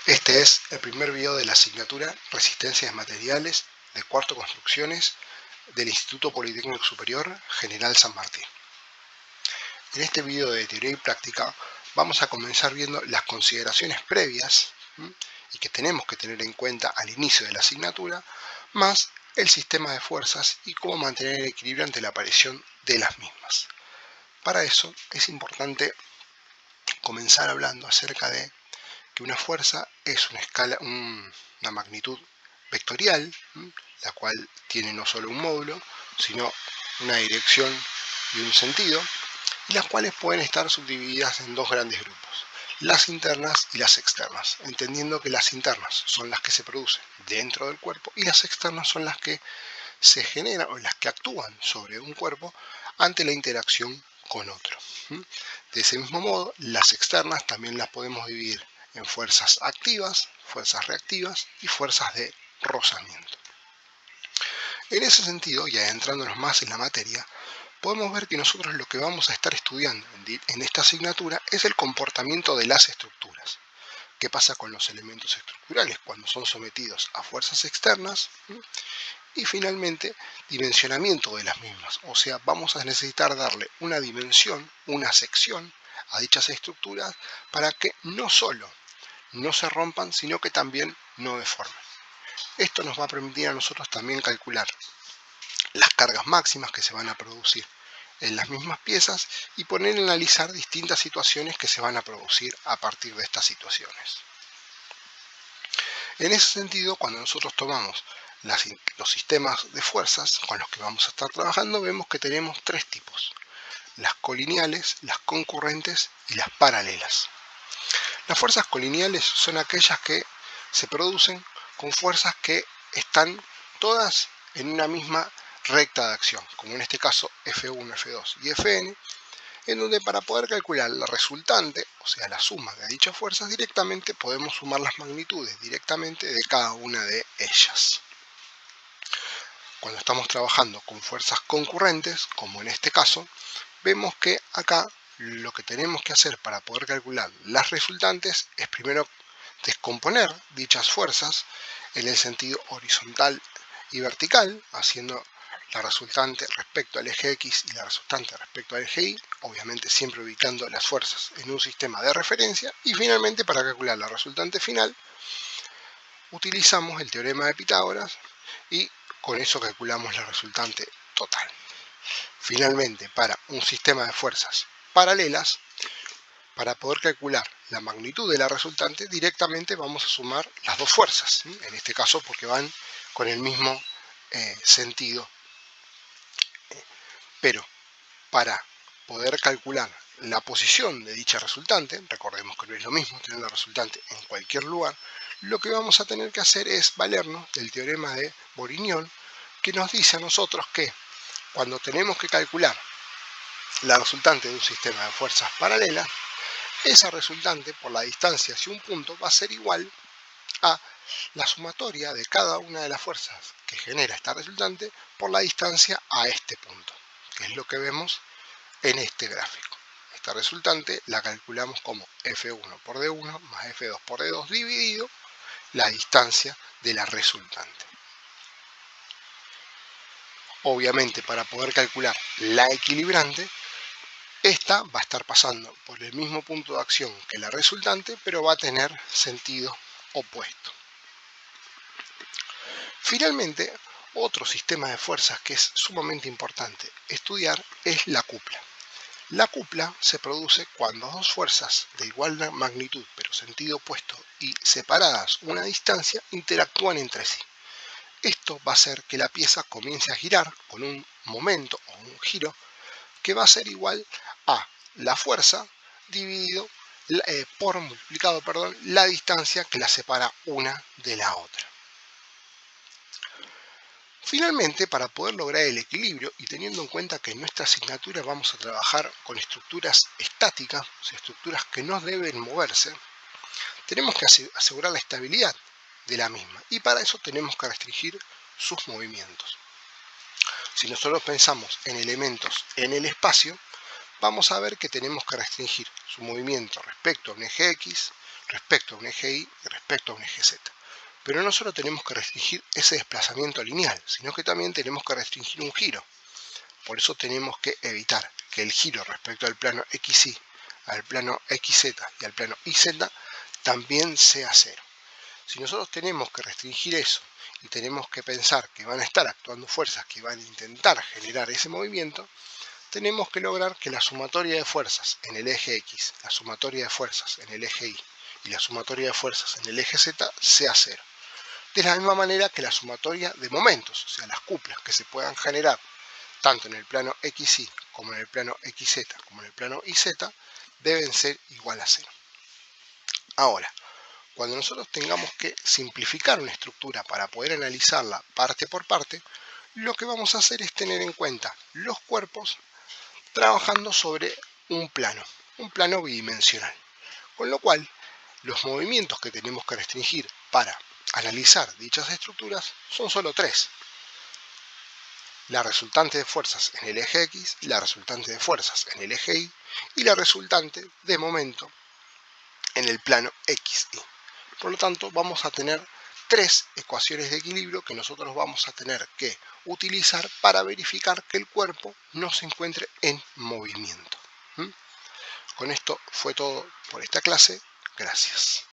Este es el primer video de la asignatura Resistencia de Materiales de cuarto Construcciones del Instituto Politécnico Superior General San Martín. En este video de teoría y práctica vamos a comenzar viendo las consideraciones previas y que tenemos que tener en cuenta al inicio de la asignatura, más el sistema de fuerzas y cómo mantener el equilibrio ante la aparición de las mismas. Para eso es importante comenzar hablando acerca de que una fuerza es una magnitud vectorial, la cual tiene no solo un módulo, sino una dirección y un sentido, y las cuales pueden estar subdivididas en dos grandes grupos, las internas y las externas, entendiendo que las internas son las que se producen dentro del cuerpo y las externas son las que se generan o las que actúan sobre un cuerpo ante la interacción con otro. De ese mismo modo, las externas también las podemos dividir en fuerzas activas, fuerzas reactivas y fuerzas de rozamiento. En ese sentido, y adentrándonos más en la materia, podemos ver que nosotros lo que vamos a estar estudiando en esta asignatura es el comportamiento de las estructuras. ¿Qué pasa con los elementos estructurales cuando son sometidos a fuerzas externas? Y finalmente, dimensionamiento de las mismas. O sea, vamos a necesitar darle una dimensión, una sección a dichas estructuras para que no solo no se rompan, sino que también no deformen. Esto nos va a permitir a nosotros también calcular las cargas máximas que se van a producir en las mismas piezas y poner a analizar distintas situaciones que se van a producir a partir de estas situaciones. En ese sentido, cuando nosotros tomamos los sistemas de fuerzas con los que vamos a estar trabajando, vemos que tenemos tres tipos: las colineales, las concurrentes y las paralelas. Las fuerzas colineales son aquellas que se producen con fuerzas que están todas en una misma recta de acción, como en este caso F1, F2 y Fn, en donde para poder calcular la resultante, o sea la suma de dichas fuerzas, directamente podemos sumar las magnitudes directamente de cada una de ellas. Cuando estamos trabajando con fuerzas concurrentes, como en este caso, vemos que acá lo que tenemos que hacer para poder calcular las resultantes es primero descomponer dichas fuerzas en el sentido horizontal y vertical, haciendo la resultante respecto al eje X y la resultante respecto al eje Y, obviamente siempre ubicando las fuerzas en un sistema de referencia, y finalmente para calcular la resultante final utilizamos el teorema de Pitágoras y con eso calculamos la resultante total. Finalmente, para un sistema de fuerzas paralelas, para poder calcular la magnitud de la resultante, directamente vamos a sumar las dos fuerzas, en este caso porque van con el mismo sentido. Pero para poder calcular la posición de dicha resultante, recordemos que no es lo mismo tener la resultante en cualquier lugar, lo que vamos a tener que hacer es valernos del teorema de Bourignon, que nos dice a nosotros que cuando tenemos que calcular la resultante de un sistema de fuerzas paralelas, esa resultante por la distancia hacia un punto va a ser igual a la sumatoria de cada una de las fuerzas que genera esta resultante por la distancia a este punto, que es lo que vemos en este gráfico. Esta resultante la calculamos como F1 por D1 más F2 por D2 dividido la distancia de la resultante. Obviamente, para poder calcular la equilibrante, esta va a estar pasando por el mismo punto de acción que la resultante, pero va a tener sentido opuesto. Finalmente, otro sistema de fuerzas que es sumamente importante estudiar es la cupla. La cupla se produce cuando dos fuerzas de igual magnitud pero sentido opuesto y separadas una distancia interactúan entre sí. Esto va a hacer que la pieza comience a girar con un momento o un giro que va a ser igual a la fuerza dividido multiplicado la distancia que la separa una de la otra. Finalmente, para poder lograr el equilibrio y teniendo en cuenta que en nuestra asignatura vamos a trabajar con estructuras estáticas, o sea, estructuras que no deben moverse, tenemos que asegurar la estabilidad de la misma y para eso tenemos que restringir sus movimientos. Si nosotros pensamos en elementos en el espacio, vamos a ver que tenemos que restringir su movimiento respecto a un eje X, respecto a un eje Y y respecto a un eje Z. Pero no solo tenemos que restringir ese desplazamiento lineal, sino que también tenemos que restringir un giro. Por eso tenemos que evitar que el giro respecto al plano XY, al plano XZ y al plano YZ también sea cero. Si nosotros tenemos que restringir eso y tenemos que pensar que van a estar actuando fuerzas que van a intentar generar ese movimiento, tenemos que lograr que la sumatoria de fuerzas en el eje X, la sumatoria de fuerzas en el eje Y y la sumatoria de fuerzas en el eje Z sea cero. De la misma manera que la sumatoria de momentos, o sea, las cuplas que se puedan generar tanto en el plano XY como en el plano XZ como en el plano YZ deben ser igual a cero. Ahora, cuando nosotros tengamos que simplificar una estructura para poder analizarla parte por parte, lo que vamos a hacer es tener en cuenta los cuerpos trabajando sobre un plano bidimensional. Con lo cual, los movimientos que tenemos que restringir para analizar dichas estructuras son solo tres. La resultante de fuerzas en el eje X, la resultante de fuerzas en el eje Y y la resultante de momento en el plano XY. Por lo tanto, vamos a tener tres ecuaciones de equilibrio que nosotros vamos a tener que utilizar para verificar que el cuerpo no se encuentre en movimiento. Con esto fue todo por esta clase. Gracias.